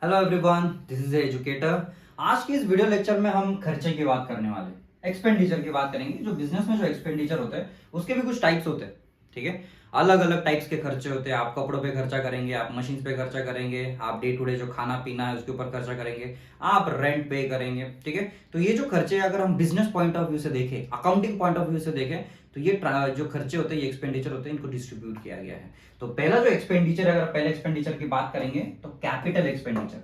Hello everyone, this is educator. आज की इस वीडियो लेक्चर में हम खर्चे की बात करने वाले हैं, एक्सपेंडिचर की बात करेंगे। जो बिजनेस में जो एक्सपेंडिचर होता है उसके भी कुछ टाइप्स होते हैं, ठीक है। अलग अलग टाइप्स के खर्चे होते हैं। आप कपड़ों पे खर्चा करेंगे, आप मशीन पे खर्चा करेंगे, आप डे टू डे जो खाना पीना है उसके ऊपर खर्चा करेंगे, आप रेंट पे करेंगे, ठीक है। तो ये जो खर्चे अगर हम बिजनेस पॉइंट ऑफ व्यू से देखें, अकाउंटिंग पॉइंट ऑफ व्यू से देखें, तो ये जो खर्चे होते हैं, ये एक्सपेंडिचर होते हैं, इनको डिस्ट्रीब्यूट किया गया है। तो पहला जो एक्सपेंडिचर, अगर पहले एक्सपेंडिचर की बात करेंगे तो कैपिटल एक्सपेंडिचर।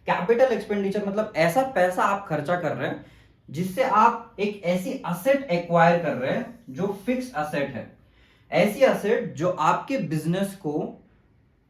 कैपिटल एक्सपेंडिचर मतलब ऐसा पैसा आप खर्चा कर रहे हैं जिससे आप एक ऐसी असेट एक्वायर कर रहे हैं जो फिक्स असेट है। ऐसी असेट जो आपके बिजनेस को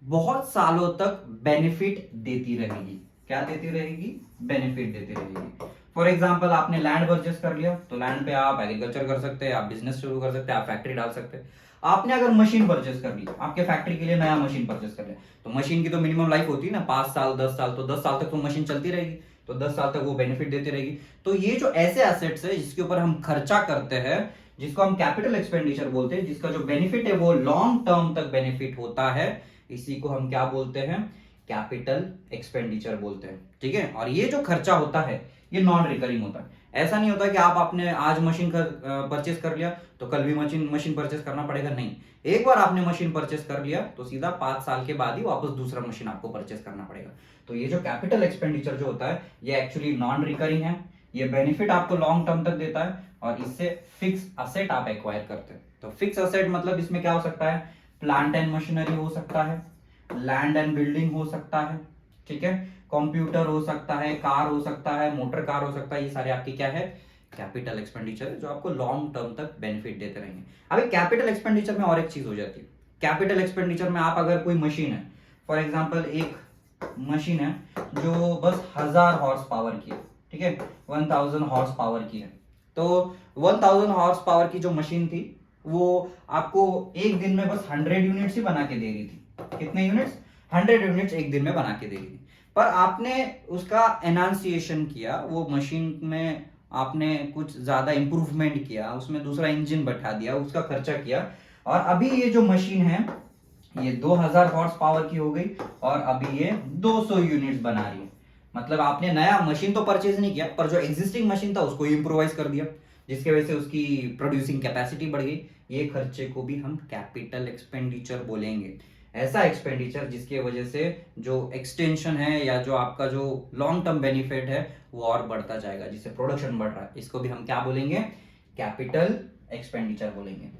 बहुत सालों तक बेनिफिट देती रहेगी। क्या देती रहेगी? बेनिफिट देती रहेगी। फॉर एग्जाम्पल, आपने लैंड परचेस कर लिया, तो लैंड पे आप एग्रीकल्चर कर सकते हैं, आप बिजनेस शुरू कर सकते हैं, आप फैक्ट्री डाल सकते हैं। आपने अगर मशीन परचेस कर ली, आपके फैक्ट्री के लिए नया मशीन परचेस कर लिया, तो मशीन की तो मिनिमम लाइफ होती है ना, 5 साल 10 साल, तो 10 साल तक तो मशीन चलती रहेगी, तो 10 साल तक वो बेनिफिट देती रहेगी। तो ये जो ऐसे एसेट्स है जिसके ऊपर हम खर्चा करते हैं, जिसको हम कैपिटल एक्सपेंडिचर बोलते हैं, जिसका जो बेनिफिट है वो लॉन्ग टर्म तक बेनिफिट होता है, इसी को हम क्या बोलते हैं? कैपिटल एक्सपेंडिचर बोलते हैं, ठीक है। और ये जो खर्चा होता है ये नॉन रिकरिंग होता है। ऐसा नहीं होता कि आप आपने आज मशीन परचेस कर लिया तो कल भी मशीन मशीन परचेस करना पड़ेगा, नहीं। एक बार आपने मशीन परचेस कर लिया तो सीधा 5 साल के बाद ही वापस दूसरा मशीन आपको परचेस करना पड़ेगा। तो ये जो कैपिटल एक्सपेंडिचर जो होता है ये एक्चुअली नॉन रिकरिंग है। ये बेनिफिट आपको लॉन्ग टर्म तक देता है और इससे फिक्स असेट आप एक्वायर करते हैं। तो फिक्स असेट मतलब इसमें क्या हो सकता है? प्लांट एंड मशीनरी हो सकता है, लैंड एंड बिल्डिंग हो सकता है, ठीक है, कंप्यूटर हो सकता है, कार हो सकता है, मोटर कार हो सकता है। ये सारे आपकी क्या है? कैपिटल एक्सपेंडिचर जो आपको लॉन्ग टर्म तक बेनिफिट देते रहेंगे। अभी कैपिटल एक्सपेंडिचर में और एक चीज हो जाती है। कैपिटल एक्सपेंडिचर में आप अगर कोई मशीन है, फॉर एग्जांपल एक मशीन है जो बस 1000 हॉर्स पावर की है, ठीक है, 1000 हॉर्स पावर की है। तो 1000 हॉर्स पावर की जो मशीन थी वो आपको एक दिन में बस 100 यूनिट्स ही बना के दे रही थी। कितने यूनिट्स? 100 यूनिट्स एक दिन में बना के दे रही थी। पर आपने उसका एनांसिएशन किया, वो मशीन में आपने कुछ ज्यादा इंप्रूवमेंट किया, उसमें दूसरा इंजन बैठा दिया, उसका खर्चा किया, और अभी ये जो मशीन है ये 2000 हॉर्स पावर की हो गई और अभी ये 200 यूनिट्स बना रही है। मतलब आपने नया मशीन तो परचेज नहीं किया, पर जो एग्जिस्टिंग मशीन था उसको इम्प्रोवाइज कर दिया, जिसकी वजह से उसकी प्रोड्यूसिंग कैपेसिटी बढ़ गई। ये खर्चे को भी हम कैपिटल एक्सपेंडिचर बोलेंगे। ऐसा एक्सपेंडिचर जिसकी वजह से जो एक्सटेंशन है या जो आपका जो लॉन्ग टर्म बेनिफिट है वो और बढ़ता जाएगा, जिससे प्रोडक्शन बढ़ रहा है, इसको भी हम क्या बोलेंगे? कैपिटल एक्सपेंडिचर बोलेंगे।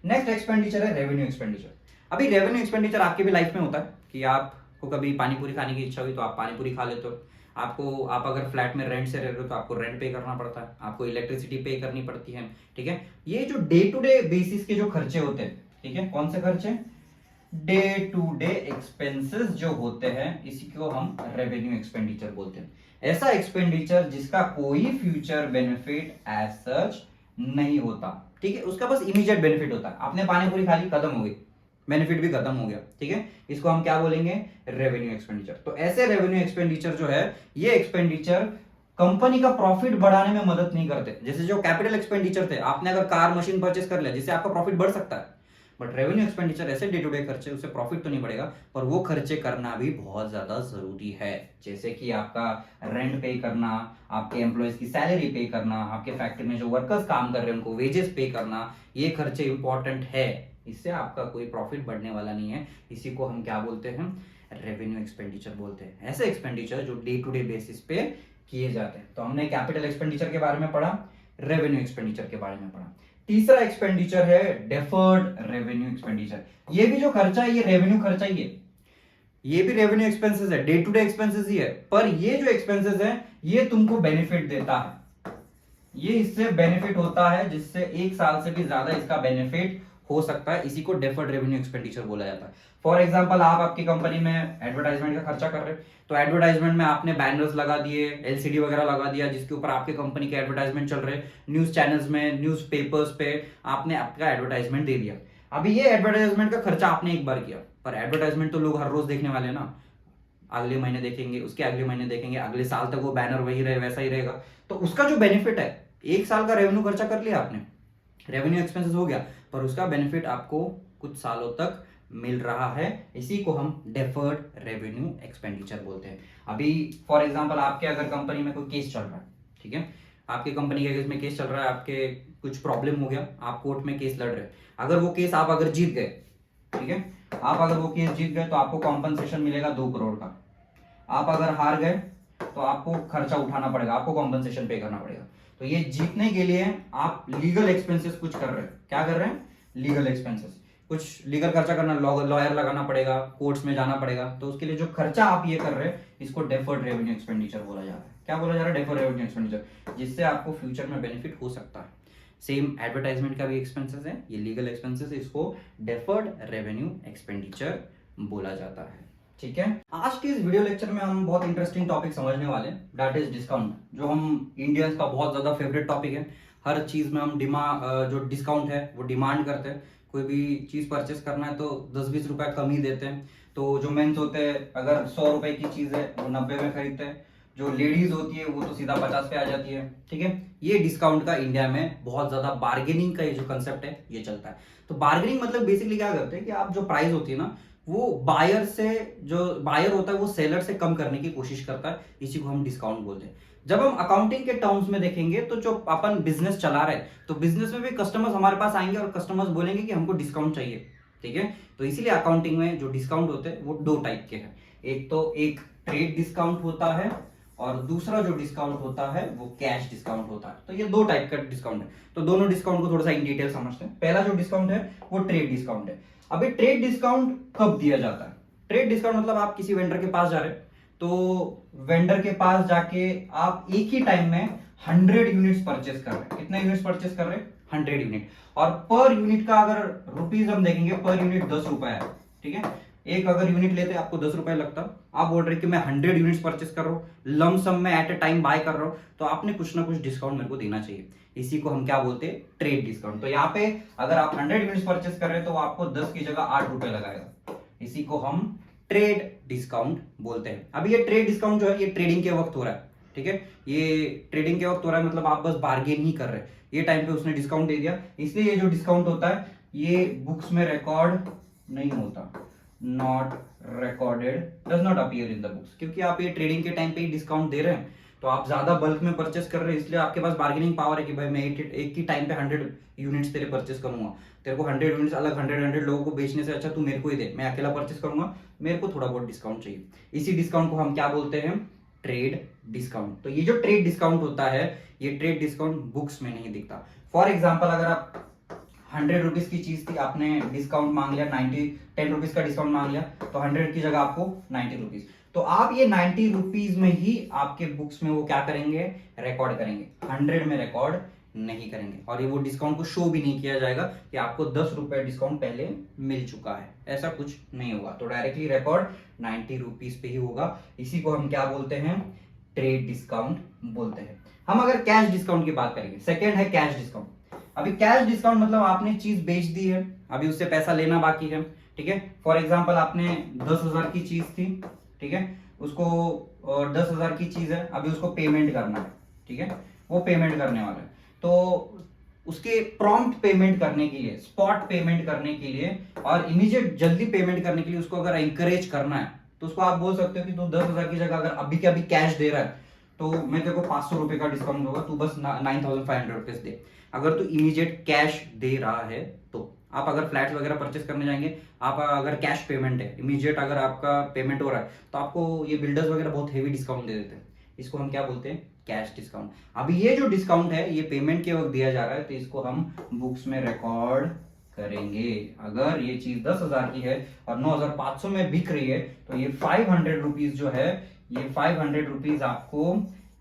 नेक्स्ट एक्सपेंडिचर है रेवेन्यू एक्सपेंडिचर। अभी रेवेन्यू एक्सपेंडिचर आपके भी लाइफ में होता है कि आपको कभी पानी पूरी खाने की इच्छा हुई तो आप पानी पूरी खा लेते हो। आप अगर फ्लैट में रेंट से रह रहे हो तो आपको रेंट पे करना पड़ता है, आपको इलेक्ट्रिसिटी पे करनी पड़ती है, ठीक है। ये जो डे टू डे बेसिस के जो खर्चे होते हैं, ठीक है, कौन से खर्चे? डे टू डे एक्सपेंसेस जो होते हैं, इसी को हम रेवेन्यू एक्सपेंडिचर बोलते हैं। ऐसा एक्सपेंडिचर जिसका कोई फ्यूचर बेनिफिट एज सच नहीं होता, ठीक है, उसका बस इमीडिएट बेनिफिट होता है। आपने पानी पूरी खा ली, खत्म हो गई, बेनिफिट भी खत्म हो गया, ठीक है। इसको हम क्या बोलेंगे? Revenue expenditure. तो ऐसे रेवेन्यू एक्सपेंडिचर जो है, ये एक्सपेंडिचर कंपनी का प्रॉफिट बढ़ाने में मदद नहीं करते। जैसे जो कैपिटल एक्सपेंडिचर थे, आपने अगर कार मशीन परचेस कर लिया जिससे आपका प्रॉफिट बढ़ सकता है, बट रेवेन्यू एक्सपेंडिचर ऐसे डे टू डे खर्चे, उससे प्रॉफिट तो नहीं बढ़ेगा, पर वो खर्चे करना भी बहुत ज्यादा जरूरी है। जैसे कि आपका रेंट पे करना, आपके एम्प्लॉयज की सैलरी पे करना, आपके फैक्ट्री में जो वर्कर्स काम कर रहे हैं उनको वेजेस पे करना, ये खर्चे इंपॉर्टेंट है। इससे आपका कोई प्रॉफिट बढ़ने वाला नहीं है। इसी को हम क्या बोलते हैं? रेवेन्यू एक्सपेंडिचर बोलते हैं। ऐसे एक्सपेंडिचर जो डे टू डे बेसिस पे किए जाते हैं। तो हमने कैपिटल एक्सपेंडिचर के बारे में पढ़ा, रेवेन्यू एक्सपेंडिचर के बारे में पढ़ा। तीसरा एक्सपेंडिचर है डेफर्ड रेवेन्यू एक्सपेंडिचर। ये भी जो खर्चा है ये रेवेन्यू खर्चा ही है, ये भी रेवेन्यू एक्सपेंसेस है, डे टू डे एक्सपेंसेस ही है, पर ये जो एक्सपेंसेस है ये तुमको बेनिफिट देता है, ये इससे बेनिफिट होता है, जिससे 1 साल से भी ज्यादा इसका बेनिफिट हो सकता है। इसी को डेफर्ड रेवेन्यू एक्सपेंडिचर बोला जाता है। फॉर एग्जांपल, आप आपकी कंपनी में एडवर्टाइजमेंट का खर्चा कर रहे हैं, तो एडवर्टाइजमेंट में आपने बैनर्स लगा दिए, एलसीडी वगैरह लगा दिया, जिसके ऊपर आपके कंपनी के एडवर्टाइजमेंट चल रहे, न्यूज चैनल्स में, न्यूज पेपर्स पे आपने आपका एडवर्टाइजमेंट दे दिया। अभी ये एडवर्टाइजमेंट का खर्चा आपने एक बार किया, पर एडवर्टाइजमेंट तो लोग हर रोज देखने वाले हैं ना, अगले महीने देखेंगे, उसके अगले महीने देखेंगे, अगले साल तक वो बैनर वही रहे, वैसा ही रहेगा। तो उसका जो बेनिफिट है, 1 साल का रेवेन्यू खर्चा कर लिया आपने, रेवेन्यू एक्सपेंसेस हो गया, पर उसका बेनिफिट आपको कुछ सालों तक मिल रहा है। इसी को हम डेफर्ड रेवेन्यू एक्सपेंडिचर बोलते हैं। अभी फॉर एग्जांपल आपके अगर कंपनी में कोई केस चल रहा है, ठीक है, आपके कंपनी के केस में केस चल रहा है, आपके कुछ प्रॉब्लम हो गया, आप कोर्ट में केस लड़ रहे हैं, अगर वो केस आप अगर जीत गए, ठीक है, आप अगर वो केस जीत गए तो आपको कॉम्पनसेशन मिलेगा 2 करोड़ का। आप अगर हार गए तो आपको खर्चा उठाना पड़ेगा, आपको कॉम्पनसेशन पे करना पड़ेगा। तो ये जीतने के लिए आप लीगल एक्सपेंसेस कुछ कर रहे हैं। क्या कर रहे हैं? लीगल एक्सपेंसेस, कुछ लीगल खर्चा करना, लॉयर लगाना पड़ेगा, कोर्ट्स में जाना पड़ेगा। तो उसके लिए जो खर्चा आप ये कर रहे हैं, इसको डेफर्ड रेवेन्यू एक्सपेंडिचर बोला जा रहा है। क्या बोला जा रहा है? डेफर्ड रेवेन्यू एक्सपेंडिचर, जिससे आपको फ्यूचर में बेनिफिट हो सकता है। सेम एडवर्टाइजमेंट का भी एक्सपेंसेस है, ये लीगल एक्सपेंसेस, इसको डेफर्ड रेवेन्यू एक्सपेंडिचर बोला जाता है। ठीक है, आज के इस वीडियो लेक्चर में हम बहुत इंटरेस्टिंग टॉपिक समझने वाले हैं, दैट इज डिस्काउंट, जो हम इंडियंस का बहुत ज्यादा फेवरेट टॉपिक है। हर चीज में हम जो डिस्काउंट है वो डिमांड करते हैं। कोई भी चीज परचेस करना है तो 10-20 रुपए कम ही देते हैं। तो जो मेंस होते हैं, अगर 100 रुपए की चीज है वो 90 में खरीदते हैं। जो लेडीज होती है वो तो सीधा 50 पे आ जाती है। ठीक है, ये डिस्काउंट का इंडिया में बहुत ज्यादा बार्गेनिंग का ये जो कंसेप्ट है ये चलता है। तो बार्गेनिंग मतलब बेसिकली क्या करते हैं कि आप जो प्राइस होती है ना, वो बायर से, जो बायर होता है वो सेलर से कम करने की कोशिश करता है। इसी को हम डिस्काउंट बोलते हैं। जब हम अकाउंटिंग के टर्म्स में देखेंगे तो जो अपन बिजनेस चला रहे हैं, तो बिजनेस में भी कस्टमर्स हमारे पास आएंगे और कस्टमर्स बोलेंगे कि हमको डिस्काउंट चाहिए। ठीक है, तो इसीलिए अकाउंटिंग में जो डिस्काउंट होते हैं वो 2 टाइप के हैं। एक ट्रेड डिस्काउंट होता है और दूसरा जो डिस्काउंट होता है वो कैश डिस्काउंट होता है। तो ये 2 टाइप का डिस्काउंट है। तो दोनों डिस्काउंट को थोड़ा सा इन डिटेल समझते हैं। पहला जो डिस्काउंट है वो ट्रेड डिस्काउंट है। अभी ट्रेड डिस्काउंट कब दिया जाता है? ट्रेड डिस्काउंट मतलब आप किसी वेंडर के पास जा रहे हैं, तो वेंडर के पास जाके आप एक ही टाइम में 100 यूनिट्स परचेस कर रहे हैं। कितने यूनिट्स परचेस कर रहे हैं? 100 यूनिट। और पर यूनिट का अगर रुपीज हम देखेंगे, पर यूनिट 10 रुपए है। ठीक है, एक अगर यूनिट लेते आपको 10 रुपए लगता, आप बोल रहे कि मैं 100 यूनिट्स परचेस कर रहा हूँ, लम सम में एट ए टाइम बाय कर रहा हूँ, तो आपने कुछ ना कुछ डिस्काउंट मेरे को देना चाहिए। इसी को हम क्या बोलते हैं? Trade discount. तो यहाँ पे अगर आप 100 यूनिट्स परचेस कर रहे हैं तो आपको 10 की जगह 8 रुपए लगाएगा। इसी को हम ट्रेड डिस्काउंट बोलते हैं। अभी ये ट्रेड डिस्काउंट जो है ये ट्रेडिंग के वक्त हो रहा है। ठीक है, ये ट्रेडिंग के वक्त हो रहा है, मतलब आप बस बार्गेन ही कर रहे हैं। ये टाइम पे उसने डिस्काउंट दे दिया, इसलिए ये जो डिस्काउंट होता है ये बुक्स में रिकॉर्ड नहीं होता, not recorded, does not appear in the books. क्योंकि आप ये ट्रेडिंग के टाइम पे ही डिस्काउंट दे रहे हैं, तो आप ज्यादा बल्क में परचेस कर रहे हैं, इसलिए आपके पास बार्गेनिंग पावर है कि भाई मैं एक ही टाइम पे 100 यूनिट्स तेरे परचेस करूंगा। तेरे को 100 यूनिट्स अलग 100 लोगों को बेचने से अच्छा तू मेरे को ही दे, मैं अकेला परचेस करूंगा, मेरे को थोड़ा बहुत डिस्काउंट चाहिए। इसी डिस्काउंट को हम क्या बोलते हैं? Trade discount. तो ये जो ट्रेड डिस्काउंट होता है, ये ट्रेड डिस्काउंट बुक्स में नहीं दिखता। फॉर एग्जाम्पल, अगर आप 100 रुपीज की चीज थी, आपने डिस्काउंट मांग लिया 10 रुपीज का डिस्काउंट मांग लिया, तो 100 की जगह आपको 90 रुपीज, तो आप ये 90 रुपीज में ही आपके बुक्स में वो क्या करेंगे? रिकॉर्ड करेंगे, 100 में रिकॉर्ड नहीं करेंगे। और ये वो डिस्काउंट को शो भी नहीं किया जाएगा कि आपको 10 रुपए डिस्काउंट पहले मिल चुका है, ऐसा कुछ नहीं होगा। तो डायरेक्टली रिकॉर्ड 90 रुपीज पे ही होगा। इसी को हम क्या बोलते हैं? ट्रेड डिस्काउंट बोलते हैं। हम अगर कैश डिस्काउंट की बात करेंगे, सेकेंड है कैश डिस्काउंट। अभी कैश डिस्काउंट मतलब आपने चीज बेच दी है, अभी उससे पैसा लेना बाकी है। ठीक है, फॉर एग्जांपल आपने 10,000 की चीज थी, ठीक है, उसको 10,000 की चीज है, अभी उसको पेमेंट करना है। ठीक है, वो पेमेंट करने वाला है, तो उसके प्रॉम्प्ट पेमेंट करने के लिए, स्पॉट पेमेंट करने के लिए और इमीडिएट जल्दी पेमेंट करने के लिए उसको अगर एंकरेज करना है, तो उसको आप बोल सकते हो कि तू 10,000 की जगह अगर अभी के अभी कैश दे रहा है तो मैं तेरे को 500 रुपए का डिस्काउंट दूंगा, तू बस 9,500 रुपीज दे। अगर तू इमीडिएट कैश दे रहा है तो आप अगर फ्लैट्स वगैरह परचेस करने जाएंगे, आप अगर कैश पेमेंट है, इमीडिएट अगर आपका पेमेंट हो रहा है, तो आपको ये बिल्डर्स वगैरह बहुत हेवी डिस्काउंट दे देते हैं। इसको हम क्या बोलते हैं? Cash discount. अभी ये जो डिस्काउंट है ये पेमेंट के वक्त दिया जा रहा है, तो इसको हम बुक्स में रिकॉर्ड करेंगे। अगर ये चीज 10,000 की है और 9,500 में बिक रही है, तो ये 500 रुपीज जो है, ये 500 रुपीज आपको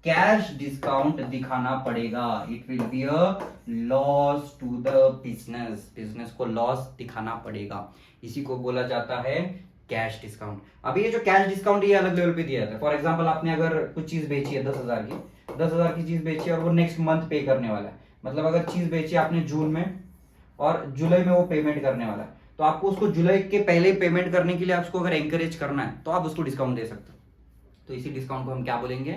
कैश डिस्काउंट दिखाना पड़ेगा। It will be a loss to the business, business को लॉस दिखाना पड़ेगा। इसी को बोला जाता है कैश डिस्काउंट। अभी ये जो कैश डिस्काउंट ये अलग लेवल पे दिया जाता है। फॉर एग्जांपल, आपने अगर कुछ चीज बेची है 10,000 की चीज बेची और वो नेक्स्ट मंथ पे करने वाला है, मतलब अगर चीज बेची आपने जून में और जुलाई में वो पेमेंट करने वाला है, तो आपको उसको जुलाई के पहले पेमेंट करने के लिए आपको अगर एंकरेज करना है तो आप उसको डिस्काउंट दे सकते हो। तो इसी डिस्काउंट को हम क्या बोलेंगे?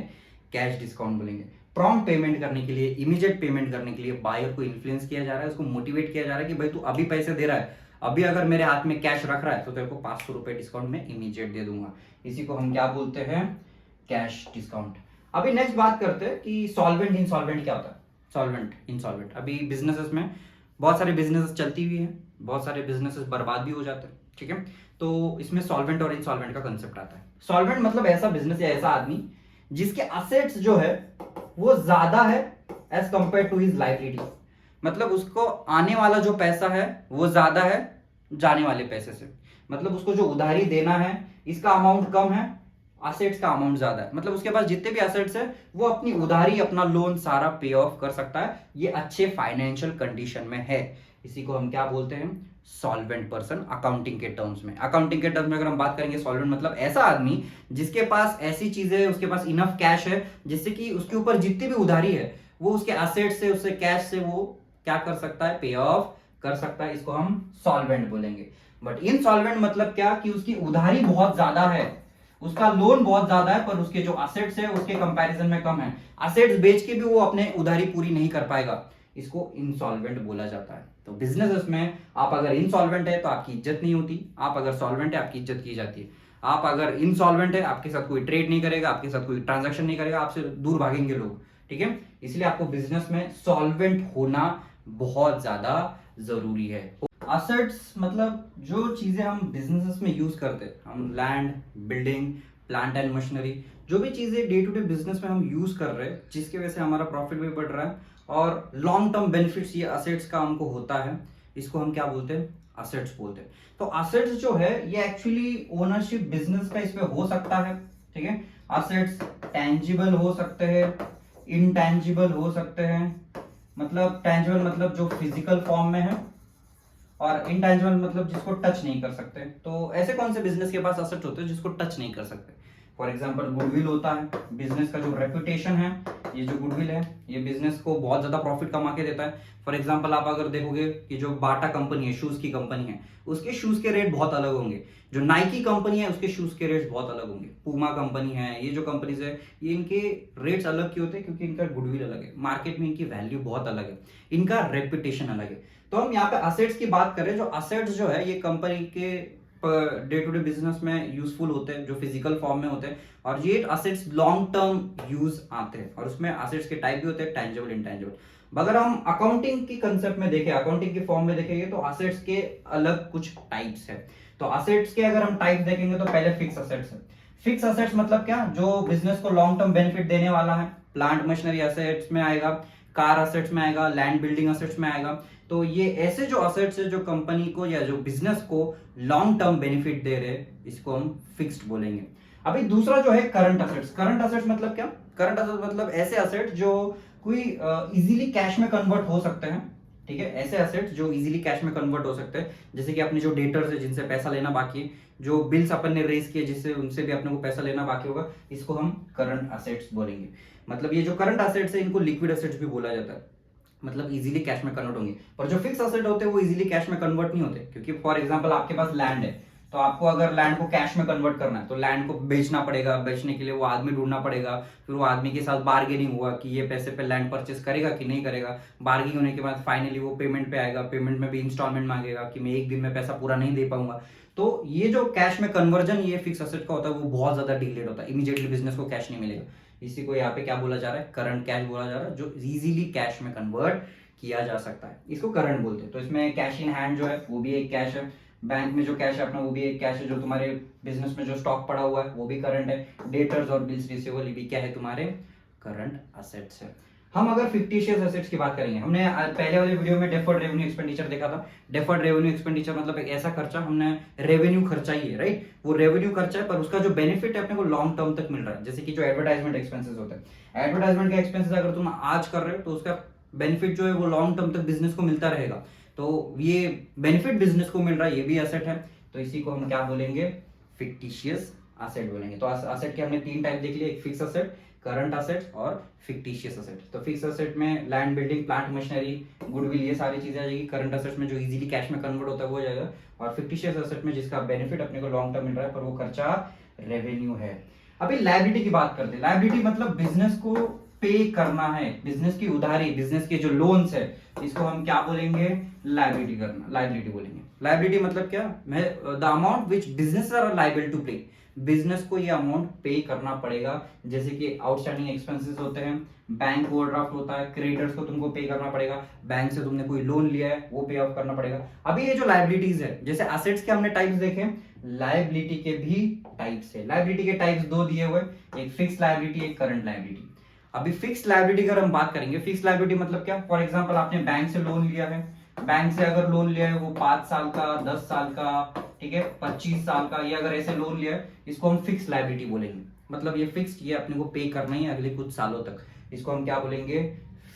कैश डिस्काउंट बोलेंगे। प्रॉम्प्ट पेमेंट करने के लिए, इमीडिएट पेमेंट करने के लिए बायर को इन्फ्लुएंस किया जा रहा है, उसको मोटिवेट किया जा रहा है कि भाई तू अभी पैसे दे रहा है, अभी अगर मेरे हाथ में कैश रख रहा है तो तेरे को 500 रुपए डिस्काउंट में इमीडिएट दे दूंगा। इसी को हम क्या बोलते हैं, कैश डिस्काउंट। अभी नेक्स्ट बात करते हैं कि सॉल्वेंट इंसॉल्वेंट क्या होता है। सॉल्वेंट इंसॉल्वेंट, अभी बिजनेसेस में बहुत सारे बिजनेसेस चलती हुई है, बहुत सारे बिजनेसेस बर्बाद भी हो जाते हैं, ठीक है। तो इसमें सॉल्वेंट और इंसॉल्वेंट का कंसेप्ट आता है। सॉल्वेंट मतलब ऐसा बिजनेस या ऐसा आदमी जिसके असेट्स जो है वो ज्यादा है as compare to his liability, मतलब उसको आने वाला जो पैसा है वो ज्यादा है जाने वाले पैसे से, मतलब उसको जो उधारी देना है इसका अमाउंट कम है, असेट्स का अमाउंट ज्यादा है, मतलब उसके पास जितने भी असेट्स है वो अपनी उधारी अपना लोन सारा पे ऑफ कर सकता है, ये अच्छे फाइनेंशियल कंडीशन में है। इसी को हम क्या बोलते हैं, सॉल्वेंट पर्सन, अकाउंटिंग के टर्म्स में। अकाउंटिंग के टर्म्स में अगर हम बात करेंगे सॉल्वेंट मतलब ऐसा आदमी जिसके पास ऐसी चीजें, उसके पास इनफ कैश है जिससे कि उसके ऊपर जितनी भी उधारी है वो उसके असेट से, उससे कैश से वो क्या कर सकता है, पे ऑफ कर सकता है। इसको हम सॉल्वेंट बोलेंगे। बट इनसॉल्वेंट मतलब क्या कि उसकी उधारी बहुत ज्यादा है, उसका लोन बहुत ज्यादा है, पर उसके जो असेट्स है उसके कंपैरिजन में कम है, असेट्स बेच के भी वो अपने उधारी पूरी नहीं कर पाएगा, इसको इनसॉल्वेंट बोला जाता है। तो बिजनेस में आप अगर इनसॉल्वेंट है तो आपकी इज्जत नहीं होती, आप अगर सॉल्वेंट है आपकी इज्जत की जाती है। आप अगर इनसॉल्वेंट है आपके साथ कोई ट्रेड नहीं करेगा, आपके साथ कोई ट्रांजैक्शन नहीं करेगा, आपसे दूर भागेंगे लोग, ठीक है। इसलिए आपको बिजनेस में सॉल्वेंट होना बहुत ज्यादा जरूरी है। असेट्स मतलब जो चीजें हम बिजनेसेस में यूज करते हैं, हम land, building, plant and machinery, जो भी चीजें डे टू डे बिजनेस में हम यूज कर रहे हैं जिसकी वजह से हमारा प्रॉफिट भी बढ़ रहा है और लॉन्ग टर्म बेनिफिट्स ये असेट्स का हमको होता है, इसको हम क्या बोलते हैं, असेट्स बोलते हैं। तो असेट्स जो है ये एक्चुअली ओनरशिप बिजनेस का इसमें हो सकता है, ठीक है। असेट्स टेंजिबल हो सकते हैं, इनटेंजिबल हो सकते हैं, मतलब टेंजिबल मतलब जो फिजिकल फॉर्म में है और इनटेंजिबल मतलब जिसको टच नहीं कर सकते। तो ऐसे कौन से बिजनेस के पास असेट होते हैं जिसको टच नहीं कर सकते, फॉर एग्जांपल गुडविल होता है, बिजनेस का जो रेपुटेशन है, ये जो गुडविल है ये बिजनेस को बहुत ज्यादा प्रॉफिट कमा के देता है। फॉर एग्जांपल आप अगर देखोगे कि जो बाटा कंपनी है, शूज की कंपनी है, उसके शूज के रेट बहुत अलग होंगे, जो नाइकी कंपनी है उसके शूज के रेट्स बहुत अलग होंगे, पूमा कंपनी है, ये जो कंपनीज है ये इनके रेट्स अलग क्यों होते हैं, क्योंकि इनका गुडविल अलग है, मार्केट में इनकी वैल्यू बहुत अलग है, इनका रेपुटेशन अलग है। तो हम यहाँ पे असेट्स की बात करें, जो असेट्स जो है ये कंपनी के डे टू डे बिजनेस में यूजफुल होते हैं, जो फिजिकल फॉर्म में होते हैं, और ये असेट्स लॉन्ग टर्म यूज आते हैं, और उसमें असेट्स के टाइप भी होते हैं, टेंजिबल, इनटेंजिबल। अगर हम अकाउंटिंग की कंसेप्ट में देखें, अकाउंटिंग के फॉर्म में देखेंगे तो असेट्स के अलग कुछ टाइप्स है। तो असेट्स के अगर हम टाइप देखेंगे तो पहले फिक्स असेट्स है। फिक्स असेट्स मतलब क्या, जो बिजनेस को लॉन्ग टर्म बेनिफिट देने वाला है, प्लांट मशीनरी असेट्स में आएगा, कार असेट्स में आएगा, लैंड बिल्डिंग असेट्स में आएगा। तो ये ऐसे जो असेट्स है जो कंपनी को या जो बिजनेस को लॉन्ग टर्म बेनिफिट दे रहे, इसको हम फिक्स्ड बोलेंगे। अभी दूसरा जो है करंट असेट्स। करंट असेट्स मतलब क्या, करंट असेट्स मतलब ऐसे असेट्स जो कोई इजीली कैश में कन्वर्ट हो सकते हैं, ठीक है। ऐसे असेट्स जो इजीली कैश में कन्वर्ट हो सकते हैं, जैसे कि अपने जो डेटर्स है जिनसे पैसा लेना बाकी है, जो बिल्स अपन ने रेज किए जिससे उनसे भी अपने को पैसा लेना बाकी होगा, इसको हम करंट असेट्स बोलेंगे। मतलब ये जो करंट असेट्स है इनको लिक्विड असेट्स भी बोला जाता है, मतलब इजीली कैश में कन्वर्ट होंगे। पर जो फिक्स असेट होते हैं वो इजीली कैश में कन्वर्ट नहीं होते, क्योंकि फॉर एग्जांपल आपके पास लैंड है, तो आपको अगर लैंड को कैश में कन्वर्ट करना है तो लैंड को बेचना पड़ेगा, बेचने के लिए वो आदमी ढूंढना पड़ेगा, फिर वो आदमी के साथ बार्गेनिंग हुआ कि ये पैसे पे लैंड परचेस करेगा कि नहीं करेगा, बार्गेनिंग होने के बाद फाइनली वो पेमेंट पे आएगा, पेमेंट में भी इंस्टॉलमेंट मांगेगा कि मैं एक दिन में पैसा पूरा नहीं दे पाऊंगा। तो ये जो कैश में कन्वर्जन ये फिक्स असेट का होता है वो बहुत ज्यादा डिलेड होता है, इमीडिएटली बिजनेस को कैश नहीं मिलेगा। इसी को यहाँ पे क्या बोला जा रहा है, करंट कैश बोला जा रहा है, जो इजीली कैश में कन्वर्ट किया जा सकता है, इसको करंट बोलते हैं। तो इसमें कैश इन हैंड जो है वो भी एक कैश है, बैंक में जो कैश है अपना वो भी एक कैश है, जो तुम्हारे बिजनेस में जो स्टॉक पड़ा हुआ है वो भी करंट है, डेटर्स और बिल्स रिसीवेबल ये भी क्या है, तुम्हारे करंट असेट्स है। हम अगर फिक्टिशियस एसेट्स की बात करेंगे, हमने पहले वाले वीडियो में डेफर्ड रेवेन्यू एक्सपेंडिचर देखा था। डेफर्ड रेवेन्यू एक्सपेंडिचर मतलब एक ऐसा खर्चा, हमने रेवेन्यू खर्चा ही है, राइट, वो रेवेन्यू खर्चा है पर उसका जो बेनिफिट है अपने को लॉन्ग टर्म तक मिल रहा है। जैसे कि जो एडवर्टाइजमेंट एक्सपेंसेस होते हैं, एडवर्टाइजमेंट के एक्सपेंसेस अगर तुम आज कर रहे हो तो उसका बेनिफिट जो है वो लॉन्ग टर्म तक बिजनेस को मिलता रहेगा। तो ये बेनिफिट बिजनेस को मिल रहा है, ये भी एसेट है, तो इसी को हम क्या बोलेंगे, फिक्टिशियस एसेट बोलेंगे। तो एसेट के हमने तीन टाइप देख लिए, एक फिक्स एसेट, करंट असेट्स और फिक्टिशियस असेट। तो फिक्स असेट में land, building, plant machinery, goodwill ये सारी चीजें आ जाएगी। करंट असेट्स में जो इजीली कैश में कन्वर्ट होता है वो हो जाएगा, और फिक्टिशियस असेट में जिसका बेनिफिट अपने को लॉन्ग टर्म मिल रहा है पर वो खर्चा रेवेन्यू है। अभी लायबिलिटी की बात करते हैं। लायबिलिटी मतलब बिजनेस को पे करना है, बिजनेस की उधारी, बिजनेस के जो लोन्स है, इसको हम क्या बोलेंगे, लायबिलिटी करना, लायबिलिटी बोलेंगे। लायबिलिटी मतलब क्या, मैं the amount which business are liable to pay, business को ये अमाउंट पे करना पड़ेगा। जैसे कि आउटस्टैंडिंग एक्सपेंसेस होते हैं, बैंक ओवरड्राफ्ट होता है, क्रेडिटर्स को तुमको पे करना पड़ेगा, बैंक से तुमने कोई लोन लिया है वो पे ऑफ करना पड़ेगा। अभी ये जो लायबिलिटीज है, जैसे एसेट्स के हमने टाइप्स देखे, लायबिलिटी के भी टाइप्स है। लायबिलिटी के टाइप्स दो दिए हुए, एक फिक्स लायबिलिटी, एक करंट लायबिलिटी। अभी फिक्स लायबिलिटी अगर हम बात करेंगे, फिक्स लायबिलिटी मतलब क्या, फॉर एग्जांपल आपने बैंक से लोन लिया है, बैंक से अगर लोन लिया है वो 5 साल का, 10 साल का, ठीक है, 25 साल का, ये अगर ऐसे लोन लिया है, इसको हम फिक्स लायबिलिटी बोलेंगे। मतलब ये फिक्स्ड, ये अपने को पे करना ही है अगले कुछ सालों तक, इसको हम क्या बोलेंगे,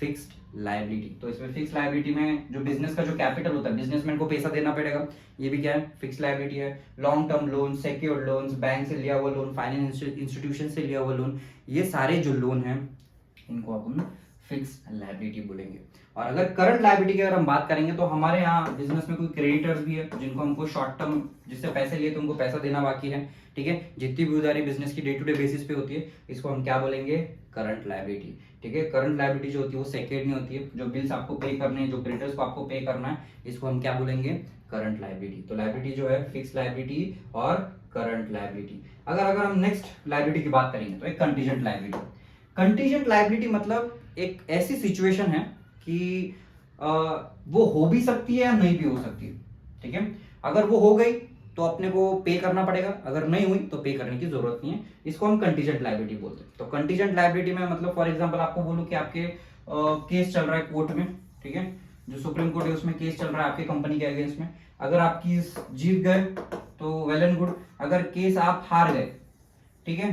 फिक्स्ड लायबिलिटी। तो इसमें फिक्स लायबिलिटी में जो बिजनेस का जो कैपिटल होता है, बिजनेसमैन को पैसा देना पड़ेगा, ये भी क्या है, फिक्स लायबिलिटी है। Long term loan, secured loans, bank से लिया हुआ लोन, फाइनेंस इंस्टीट्यूशन से लिया हुआ लोन, ये सारे जो लोन हैं इनको अपन फिक्स लायबिलिटी बोलेंगे। और अगर करंट लायबिलिटी की अगर हम बात करेंगे, तो हमारे यहाँ बिजनेस में कोई क्रेडिटर्स भी है जिनको हमको शॉर्ट टर्म, जिससे पैसे लिए तो उनको पैसा देना बाकी है, ठीक है, जितनी भी उधारी बिजनेस की डे टू डे बेसिस पे होती है, इसको हम क्या बोलेंगे, करंट लायबिलिटी, ठीक है। करंट लायबिलिटी जो होती है वो सेक्योर्ड नहीं होती है, जो बिल्स आपको पे करने हैं, जो क्रेडिटर्स को आपको पे करना है, इसको हम क्या बोलेंगे, करंट लायबिलिटी। तो लायबिलिटी जो है फिक्स लायबिलिटी और करंट लायबिलिटी। अगर हम नेक्स्ट लायबिलिटी की बात करेंगे तो एक कंटीजेंट लायबिलिटी। कंटीजेंट लायबिलिटी मतलब एक ऐसी सिचुएशन है कि वो हो भी सकती है या नहीं भी हो सकती है, ठीक है। अगर वो हो गई तो अपने को पे करना पड़ेगा, अगर नहीं हुई तो पे करने की जरूरत नहीं है, इसको हम कंटीजेंट लायबिलिटी बोलते हैं। तो कंटीजेंट लायबिलिटी में मतलब फॉर एग्जांपल आपको बोलूं कि आपके केस चल रहा है कोर्ट में, ठीक है, जो सुप्रीम कोर्ट है उसमें केस चल रहा है आपकी कंपनी के अगेंस्ट में। अगर आप केस जीत गए तो वेल एंड गुड, अगर केस आप हार गए, ठीक है,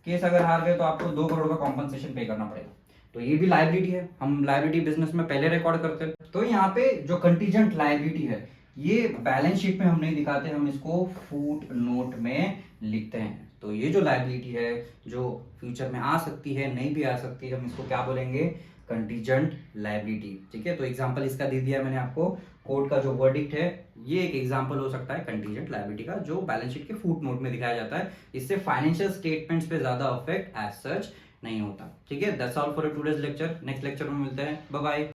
केस अगर हार गए तो आपको 2 करोड़ का कॉम्पनसेशन पे करना पड़ेगा। तो ये भी लायबिलिटी है, हम लायबिलिटी बिजनेस में पहले रिकॉर्ड करते हैं। तो यहाँ पे जो कंटीजेंट लायबिलिटी है, ये बैलेंस शीट में हम नहीं दिखाते, हम इसको फुट नोट में लिखते हैं। तो ये जो लायबिलिटी है जो फ्यूचर में आ सकती है, नहीं भी आ सकती है, हम इसको क्या बोलेंगे, कंटीजेंट लायबिलिटी, ठीक है। तो एग्जांपल इसका दे दिया मैंने आपको, कोर्ट का जो वर्डिक्ट है, ये एक एग्जांपल हो सकता है कंटीजेंट लायबिलिटी का, जो बैलेंस शीट के फुट नोट में दिखाया जाता है। इससे फाइनेंशियल स्टेटमेंट्स पे ज्यादा अफेक्ट एज सच नहीं होता, ठीक है। That's all for today's lecture. Next lecture में मिलते हैं, बाय बाय।